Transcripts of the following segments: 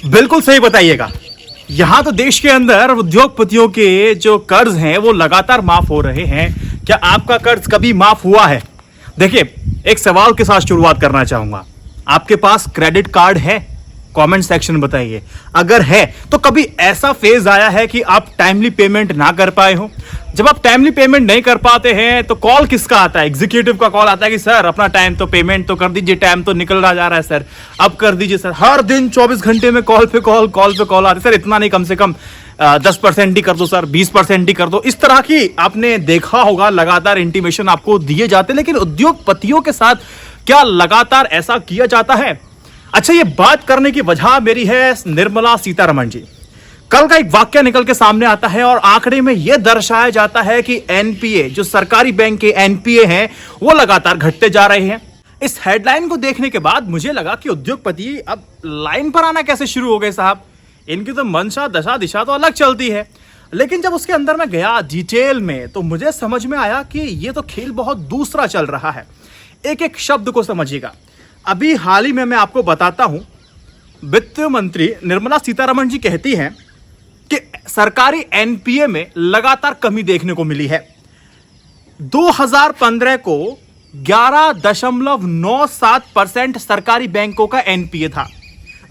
बिल्कुल सही बताइएगा। यहाँ तो देश के अंदर उद्योगपतियों के जो कर्ज हैं वो लगातार माफ हो रहे हैं। क्या आपका कर्ज कभी माफ हुआ है? देखिए, एक सवाल के साथ शुरुआत करना चाहूंगा। आपके पास क्रेडिट कार्ड है? कमेंट सेक्शन बताइए। अगर है तो कभी ऐसा फेज आया है कि आप टाइमली पेमेंट ना कर पाए हो? जब आप टाइमली पेमेंट नहीं कर पाते हैं तो कॉल किसका आता है? एग्जीक्यूटिव का कॉल आता है कि सर अपना टाइम तो पेमेंट तो कर दीजिए, टाइम तो निकल रहा जा रहा है सर, अब कर दीजिए सर। हर दिन 24 घंटे में कॉल पे कॉल आते, सर इतना नहीं, कम से कम 10% ही कर दो सर, 20% ही कर दो। इस तरह की आपने देखा होगा लगातार इंटीमेशन आपको दिए जाते। लेकिन उद्योगपतियों के साथ क्या लगातार ऐसा किया जाता है? अच्छा, ये बात करने की वजह मेरी है निर्मला सीतारमण जी। कल का एक वाक्य निकल के सामने आता है और आंकड़े में यह दर्शाया जाता है कि एनपीए, जो सरकारी बैंक के एनपीए हैं, वो लगातार घटते जा रहे हैं। इस हेडलाइन को देखने के बाद मुझे लगा कि उद्योगपति अब लाइन पर आना कैसे शुरू हो गए साहब, इनकी तो मंशा दशा दिशा तो अलग चलती है। लेकिन जब उसके अंदर मैं गया डिटेल में तो मुझे समझ में आया कि ये तो खेल बहुत दूसरा चल रहा है। एक एक शब्द को समझिएगा। अभी हाल ही में मैं आपको बताता हूं, वित्त मंत्री निर्मला सीतारमण जी कहती हैं कि सरकारी एनपीए में लगातार कमी देखने को मिली है। 2015 को 11.97% सरकारी बैंकों का एनपीए था।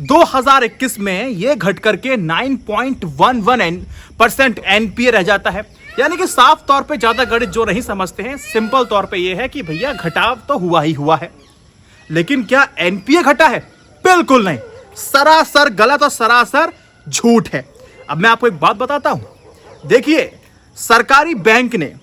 2021 में यह घट करके 9.11% एनपीए रह जाता है। यानी कि साफ तौर पे, ज्यादा गणित जो नहीं समझते हैं, सिंपल तौर पे यह है कि भैया घटाव तो हुआ ही हुआ है। लेकिन क्या एनपीए घटा है? बिल्कुल नहीं, सरासर गलत और सरासर झूठ है। अब मैं आपको एक बात बताता हूं। देखिए, सरकारी बैंक ने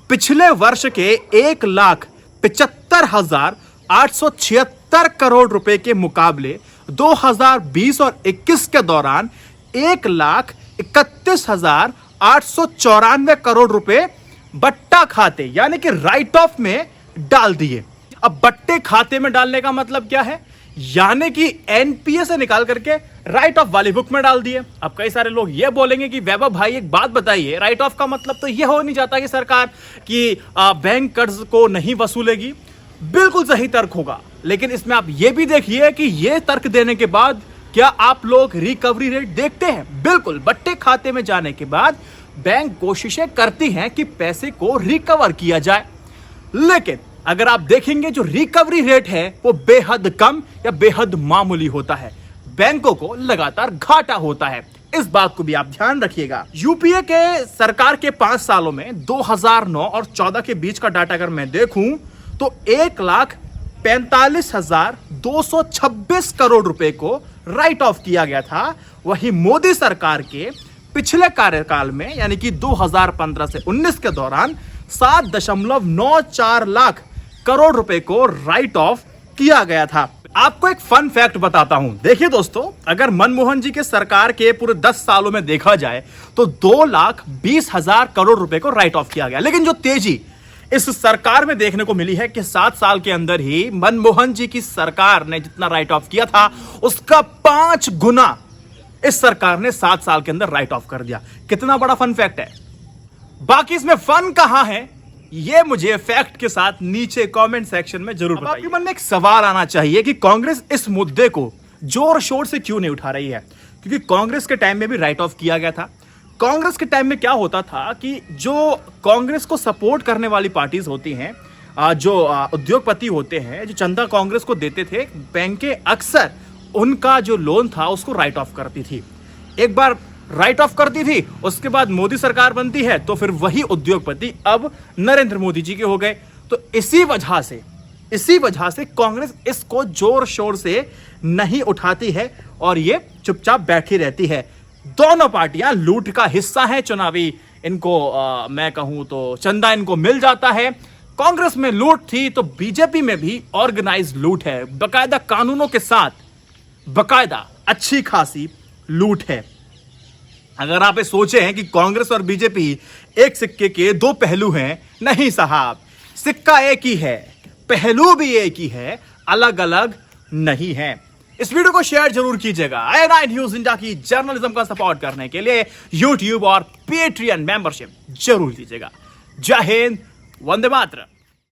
पिछले वर्ष के 1,75,876 करोड़ रुपए के मुकाबले 2020 और 21 के दौरान 1,31,894 करोड़ रुपए बट्टा खाते, यानी कि राइट ऑफ में डाल दिए। अब बट्टे खाते में डालने का मतलब क्या है? यानी कि एनपीए से निकाल करके राइट ऑफ वाली बुक में डाल दिए। अब कई सारे लोग ये बोलेंगे कि वैभव भाई एक बात बताइए, राइट ऑफ का मतलब तो ये हो नहीं जाता कि सरकार की बैंक कर्ज को नहीं वसूलेगी? बिल्कुल सही तर्क होगा, लेकिन इसमें आप ये भी देखिए कि ये तर्क देने के बाद क्या आप लोग रिकवरी रेट देखते हैं? बिल्कुल, बट्टे खाते में जाने के बाद बैंक कोशिशें करती हैं कि पैसे को रिकवर किया जाए। लेकिन अगर आप देखेंगे जो रिकवरी रेट है वो बेहद कम या बेहद मामूली होता है। बैंकों को लगातार घाटा होता है, इस बात को भी आप ध्यान रखिएगा। यूपीए के सरकार के 5 सालों में 2009 और 14 के बीच का डाटा अगर मैं देखूं तो 1,45,226 करोड़ रुपए को राइट ऑफ किया गया था। वहीं मोदी सरकार के पिछले कार्यकाल में, यानी कि 2015 से 19 के दौरान 7.94 लाख करोड़ रुपए को राइट ऑफ किया गया था। आपको एक फन फैक्ट बताता हूं। देखिए दोस्तों, अगर मनमोहन जी के सरकार के पूरे 10 सालों में देखा जाए तो 2,20,000 करोड़ रुपए को राइट ऑफ किया गया। लेकिन जो तेजी इस सरकार में देखने को मिली है कि 7 साल के अंदर ही मनमोहन जी की सरकार ने जितना राइट ऑफ किया था उसका 5 गुना इस सरकार ने 7 साल के अंदर राइट ऑफ कर दिया। कितना बड़ा फन फैक्ट है। बाकी इसमें फन कहां है, ये मुझे फैक्ट के साथ नीचे कमेंट सेक्शन में जरूर बताइए। आपके मन में एक सवाल आना चाहिए कि कांग्रेस इस मुद्दे को जोर शोर से क्यों नहीं उठा रही है? क्योंकि कांग्रेस के टाइम में भी राइट ऑफ किया गया था। कांग्रेस के टाइम में क्या होता था कि जो कांग्रेस को सपोर्ट करने वाली पार्टीज होती हैं, जो उद्योगपति होते हैं, जो चंदा कांग्रेस को देते थे, बैंकें अक्सर उनका जो लोन था उसको राइट ऑफ करती थी। एक बार राइट ऑफ करती थी, उसके बाद मोदी सरकार बनती है तो फिर वही उद्योगपति अब नरेंद्र मोदी जी के हो गए। तो इसी वजह से कांग्रेस इसको जोर शोर से नहीं उठाती है और ये चुपचाप बैठी रहती है। दोनों पार्टियां लूट का हिस्सा हैं चुनावी। इनको मैं कहूं तो चंदा इनको मिल जाता है। कांग्रेस में लूट थी तो बीजेपी में भी ऑर्गेनाइज लूट है, बकायदा कानूनों के साथ, बकायदा अच्छी खासी लूट है। अगर आप ये सोचे हैं कि कांग्रेस और बीजेपी एक सिक्के के दो पहलू हैं, नहीं साहब, सिक्का एक ही है, पहलू भी एक ही है, अलग अलग नहीं है। इस वीडियो को शेयर जरूर कीजिएगा। i9 न्यूज़ इंडिया की जर्नलिज्म का सपोर्ट करने के लिए YouTube और Patreon मेंबरशिप जरूर लीजिएगा। जय हिंद, वंदे मातरम।